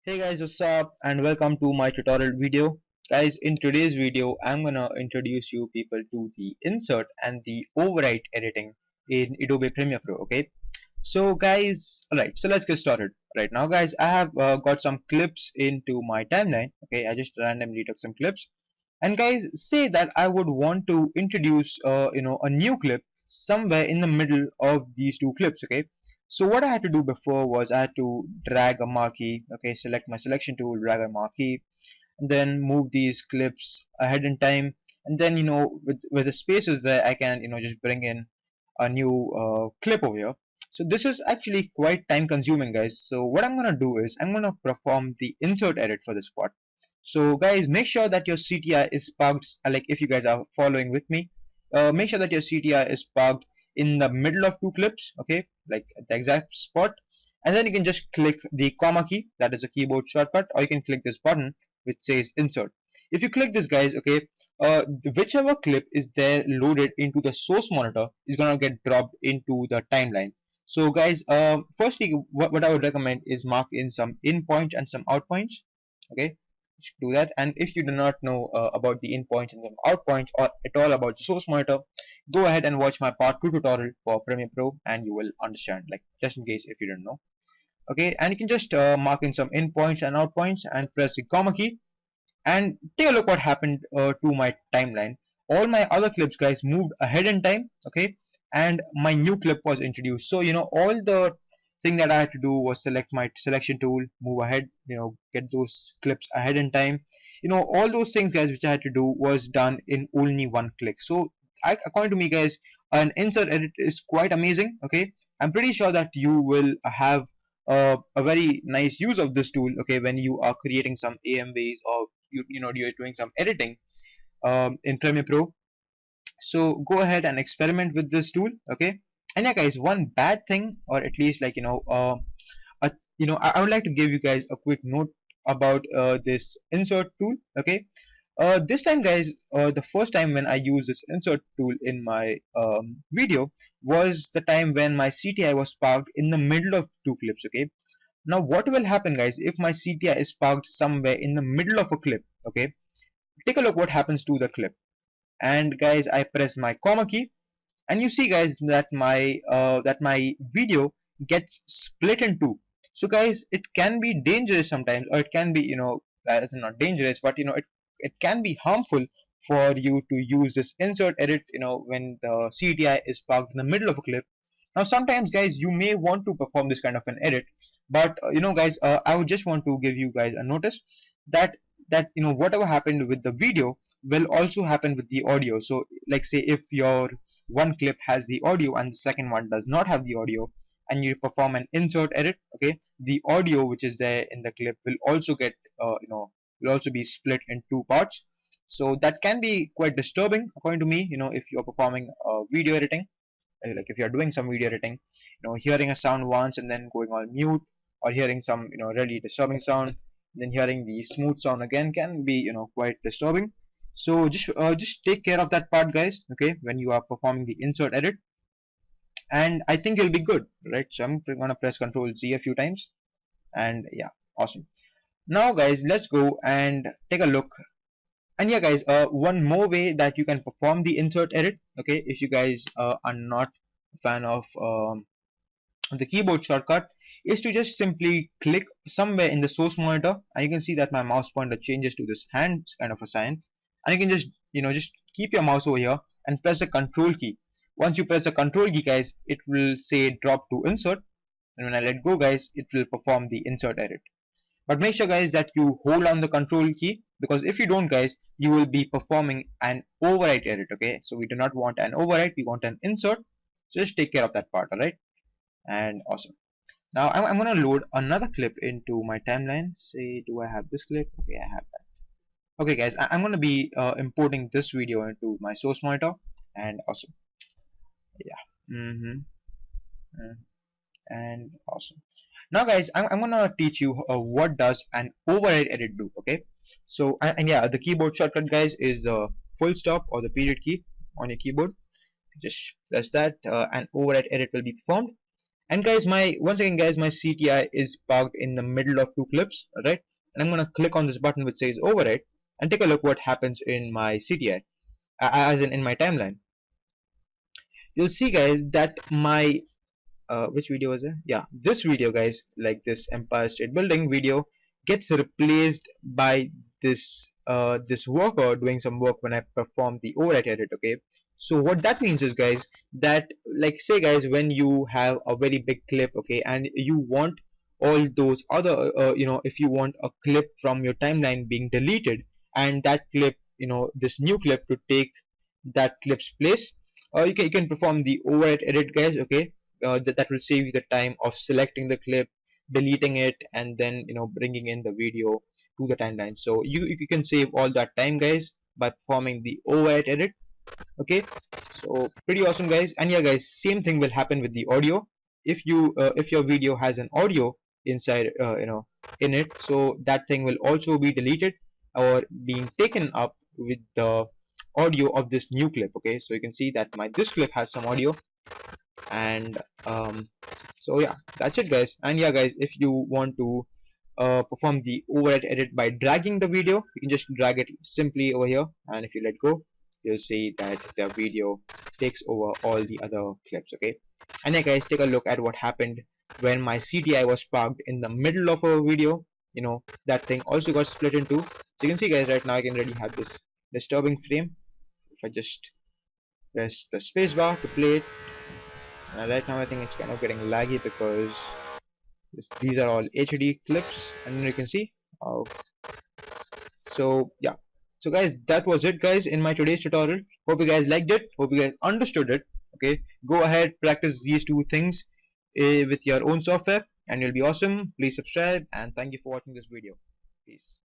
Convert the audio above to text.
Hey guys, what's up and welcome to my tutorial video. Guys, in today's video I'm gonna introduce you people to the insert and the overwrite editing in Adobe Premiere Pro. Okay, so guys, alright, so let's get started. Right now guys, I have got some clips into my timeline. Okay, I just randomly took some clips, and guys, say that I would want to introduce a new clip somewhere in the middle of these two clips. Okay, so what I had to do before was I had to drag a marquee. Okay, select my selection tool, drag a marquee, and then move these clips ahead in time, and then with the spaces there I can just bring in a new clip over here. So this is actually quite time consuming, guys. So what I'm gonna do is I'm gonna perform the insert edit for this part. So guys, make sure that your CTR is parked, like if you guys are following with me, make sure that your CTR is parked in the middle of two clips, okay, like at the exact spot. And then you can just click the comma key, that is a keyboard shortcut, or you can click this button which says insert. If you click this, guys, okay, whichever clip is there loaded into the source monitor is gonna get dropped into the timeline. So guys, firstly, what I would recommend is mark in some in points and some out points. Okay, do that. And if you do not know about the in points and some out points or at all about the source monitor, go ahead and watch my part 2 tutorial for Premiere Pro and you will understand, like just in case if you don't know. Okay, and you can just mark in some in points and out points and press the comma key and take a look what happened to my timeline. All my other clips, guys, moved ahead in time. Okay, and my new clip was introduced. So all the thing that I had to do was select my selection tool, move ahead, get those clips ahead in time. All those things, guys, which I had to do was done in only one click. So according to me, guys, an insert edit is quite amazing. Okay, I'm pretty sure that you will have a very nice use of this tool, okay, when you are creating some AMVs or you're doing some editing in Premiere Pro. So go ahead and experiment with this tool. Okay, and yeah guys, one bad thing, or at least like I would like to give you guys a quick note about this insert tool. Okay, this time, guys, the first time when I used this insert tool in my video was the time when my CTI was parked in the middle of two clips. Okay, now what will happen, guys, if my CTI is parked somewhere in the middle of a clip? Okay, take a look what happens to the clip. And guys, I press my comma key, and you see, guys, that my video gets split in two. So guys, it can be dangerous sometimes, or it can be, as in not dangerous, but it can be harmful for you to use this insert edit, when the CTI is parked in the middle of a clip. Now sometimes, guys, you may want to perform this kind of an edit, but guys, I would just want to give you guys a notice that whatever happened with the video will also happen with the audio. So like, say if your one clip has the audio and the second one does not have the audio, and you perform an insert edit, okay, the audio which is there in the clip will also get will also be split in two parts. So that can be quite disturbing according to me, if you're performing video editing, like if you're doing some video editing, hearing a sound once and then going on mute, or hearing some really disturbing sound, then hearing the smooth sound again can be quite disturbing. So just take care of that part, guys, okay, when you are performing the insert edit, and I think you'll be good, right? So I'm gonna press Ctrl Z a few times, and yeah, awesome. Now guys, let's go and take a look. And yeah guys, one more way that you can perform the insert edit, okay, if you guys are not a fan of the keyboard shortcut, is to just simply click somewhere in the source monitor, and you can see that my mouse pointer changes to this hand kind of a sign, and you can just just keep your mouse over here and press the control key. Once you press the control key, guys, it will say drop to insert, and when I let go, guys, it will perform the insert edit. But make sure, guys, that you hold on the control key, because if you don't, guys, you will be performing an overwrite edit. Okay, so we do not want an overwrite, we want an insert. So just take care of that part. All right, and awesome. Now I'm gonna load another clip into my timeline. Say, do I have this clip? Okay, I have that. Okay guys, I'm gonna be importing this video into my source monitor, and awesome. Yeah. And awesome. Now guys, I'm gonna teach you what does an override edit do. Okay, so and yeah, the keyboard shortcut, guys, is the full stop or the period key on your keyboard. Just press that, and override edit will be performed. And guys, once again guys, my CTI is parked in the middle of two clips, alright? And I'm gonna click on this button which says override and take a look what happens in my CTI, as in my timeline. You'll see guys that my which video was it? Yeah, this video guys, like this Empire State Building video, gets replaced by this worker doing some work when I perform the overwrite edit. Okay, so what that means is guys that, like, say guys, when you have a very big clip, okay, and you want all those other if you want a clip from your timeline being deleted, and that clip, this new clip to take that clip's place, you can perform the overwrite edit guys. Okay, that will save you the time of selecting the clip, deleting it, and then bringing in the video to the timeline. So you can save all that time guys by performing the overwrite edit. Okay, so pretty awesome guys. And yeah guys, same thing will happen with the audio. If your video has an audio inside in it, so that thing will also be deleted or being taken up with the audio of this new clip. Okay, so you can see that this clip has some audio. And so yeah, that's it guys. And yeah guys, if you want to perform the override edit by dragging the video, you can just drag it simply over here, and if you let go, you'll see that the video takes over all the other clips. Okay, and yeah guys, take a look at what happened when my CTI was parked in the middle of a video. That thing also got split in two. So you can see guys, right now I can already have this disturbing frame. If I just press the spacebar to play it, right now I think it's kind of getting laggy because these are all HD clips, and you can see so yeah. So guys, that was it guys in my today's tutorial. Hope you guys liked it, hope you guys understood it. Okay, go ahead, practice these two things with your own software and you'll be awesome. Please subscribe, and thank you for watching this video. Peace.